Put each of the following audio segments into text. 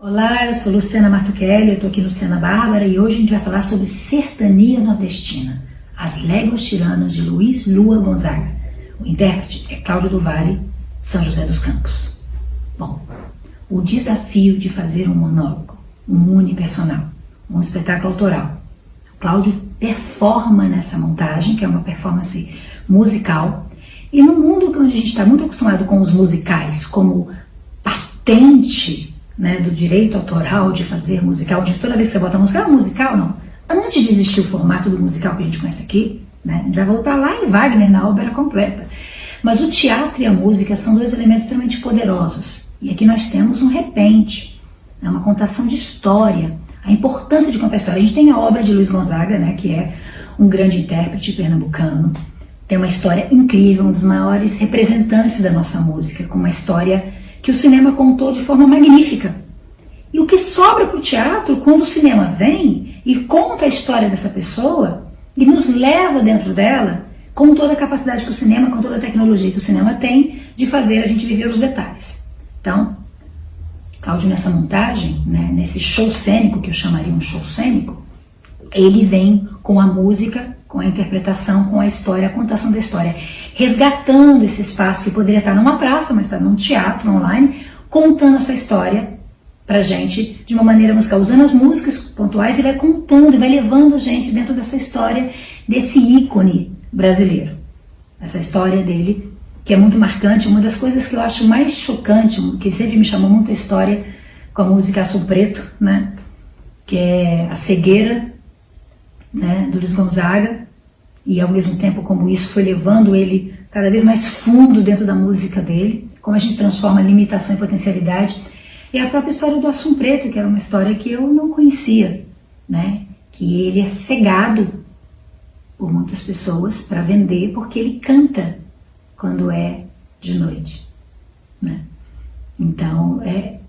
Olá, eu sou Luciana Martuchelli, eu estou aqui no Luciana Bárbara e hoje a gente vai falar sobre Sertania Nordestina, As Léguas Tiranas de Luiz Lua Gonzaga. O intérprete é Cláudio do Vale, São José dos Campos. Bom, o desafio de fazer um monólogo, um unipersonal, um espetáculo autoral. O Cláudio performa nessa montagem, que é uma performance musical, e no mundo onde a gente está muito acostumado com os musicais como patente, né, do direito autoral de fazer musical, onde toda vez que você bota música, é um musical, não. Antes de existir o formato do musical que a gente conhece aqui, né, a gente vai voltar lá em Wagner, na ópera completa. Mas o teatro e a música são dois elementos extremamente poderosos. E aqui nós temos um repente, né, uma contação de história, a importância de contar história. A gente tem a obra de Luiz Gonzaga, né, que é um grande intérprete pernambucano, tem uma história incrível, um dos maiores representantes da nossa música, com uma história que o cinema contou de forma magnífica. E o que sobra para o teatro, quando o cinema vem e conta a história dessa pessoa e nos leva dentro dela, com toda a capacidade que o cinema, com toda a tecnologia que o cinema tem, de fazer a gente viver os detalhes. Então, Cláudio, nessa montagem, né, nesse show cênico, que eu chamaria um show cênico, ele vem com a música, com a interpretação, com a história, a contação da história, resgatando esse espaço que poderia estar numa praça, mas está num teatro online, contando essa história pra gente de uma maneira musical, usando as músicas pontuais, e vai contando, e vai levando a gente dentro dessa história, desse ícone brasileiro. Essa história dele, que é muito marcante. Uma das coisas que eu acho mais chocante, que sempre me chamou muito a história com a música Azul Preto, né, que é a cegueira, né, do Luiz Gonzaga, e ao mesmo tempo como isso foi levando ele cada vez mais fundo dentro da música dele, como a gente transforma limitação em potencialidade, e a própria história do Assum Preto, que era uma história que eu não conhecia, né, que ele é cegado por muitas pessoas para vender, porque ele canta quando é de noite, né? Então,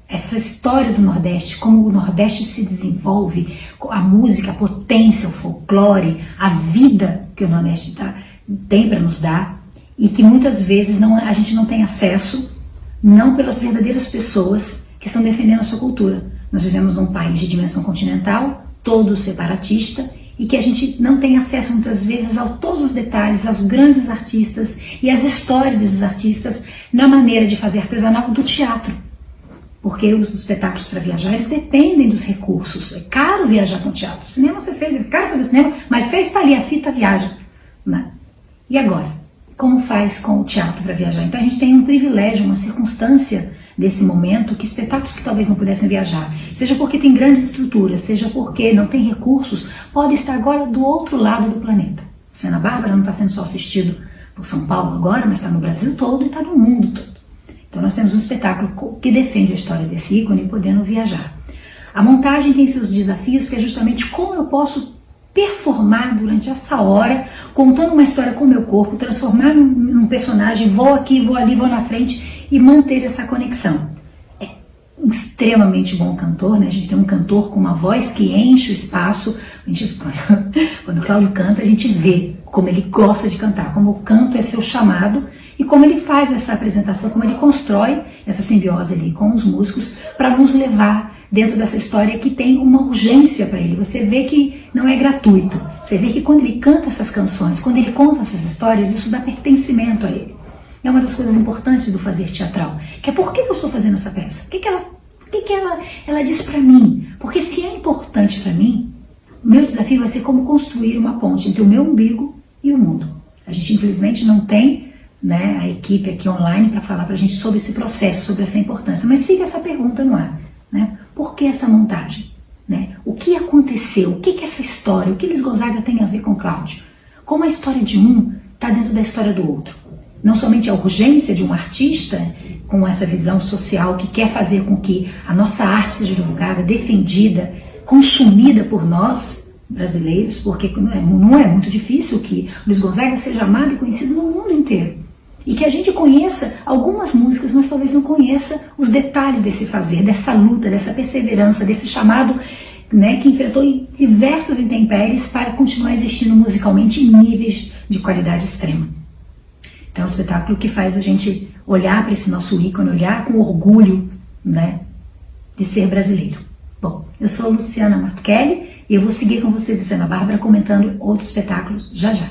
essa história do Nordeste, como o Nordeste se desenvolve, a música, a potência, o folclore, a vida que o Nordeste tem para nos dar, e que muitas vezes a gente não tem acesso, não pelas verdadeiras pessoas que estão defendendo a sua cultura. Nós vivemos num país de dimensão continental, todo separatista, e que a gente não tem acesso muitas vezes a todos os detalhes, aos grandes artistas e às histórias desses artistas na maneira de fazer artesanal do teatro. Porque os espetáculos para viajar, eles dependem dos recursos. É caro viajar com teatro. O cinema você fez, é caro fazer cinema, mas fez, está ali, a fita viaja, né? E agora? Como faz com o teatro para viajar? Então a gente tem um privilégio, uma circunstância desse momento, que espetáculos que talvez não pudessem viajar, seja porque tem grandes estruturas, seja porque não tem recursos, podem estar agora do outro lado do planeta. Luciana Bárbara não está sendo só assistido por São Paulo agora, mas está no Brasil todo e está no mundo todo. Então nós temos um espetáculo que defende a história desse ícone, podendo viajar. A montagem tem seus desafios, que é justamente como eu posso performar durante essa hora, contando uma história com o meu corpo, transformar num personagem, vou aqui, vou ali, vou na frente, e manter essa conexão. É um extremamente bom cantor, né? A gente tem um cantor com uma voz que enche o espaço. Quando o Cláudio canta, a gente vê como ele gosta de cantar, como o canto é seu chamado, e como ele faz essa apresentação, como ele constrói essa simbiose ali com os músicos para nos levar dentro dessa história que tem uma urgência para ele. Você vê que não é gratuito. Você vê que quando ele canta essas canções, quando ele conta essas histórias, isso dá pertencimento a ele. É uma das coisas importantes do fazer teatral, que é por que eu estou fazendo essa peça? O que ela diz para mim? Porque se é importante para mim, o meu desafio vai ser como construir uma ponte entre o meu umbigo e o mundo. A gente infelizmente não tem, né, a equipe aqui online para falar para a gente sobre esse processo, sobre essa importância, mas fica essa pergunta no ar, né? Por que essa montagem? Né? O que aconteceu? O que é essa história? O que Luiz Gonzaga tem a ver com Cláudio? Como a história de um está dentro da história do outro? Não somente a urgência de um artista com essa visão social que quer fazer com que a nossa arte seja divulgada, defendida, consumida por nós, brasileiros, porque não é muito difícil que Luiz Gonzaga seja amado e conhecido no mundo inteiro. E que a gente conheça algumas músicas, mas talvez não conheça os detalhes desse fazer, dessa luta, dessa perseverança, desse chamado, né, que enfrentou diversas intempéries para continuar existindo musicalmente em níveis de qualidade extrema. Então é um espetáculo que faz a gente olhar para esse nosso ícone, olhar com orgulho, né, de ser brasileiro. Bom, eu sou Luciana Martuchelli e eu vou seguir com vocês, Luciana Bárbara, comentando outros espetáculos já já.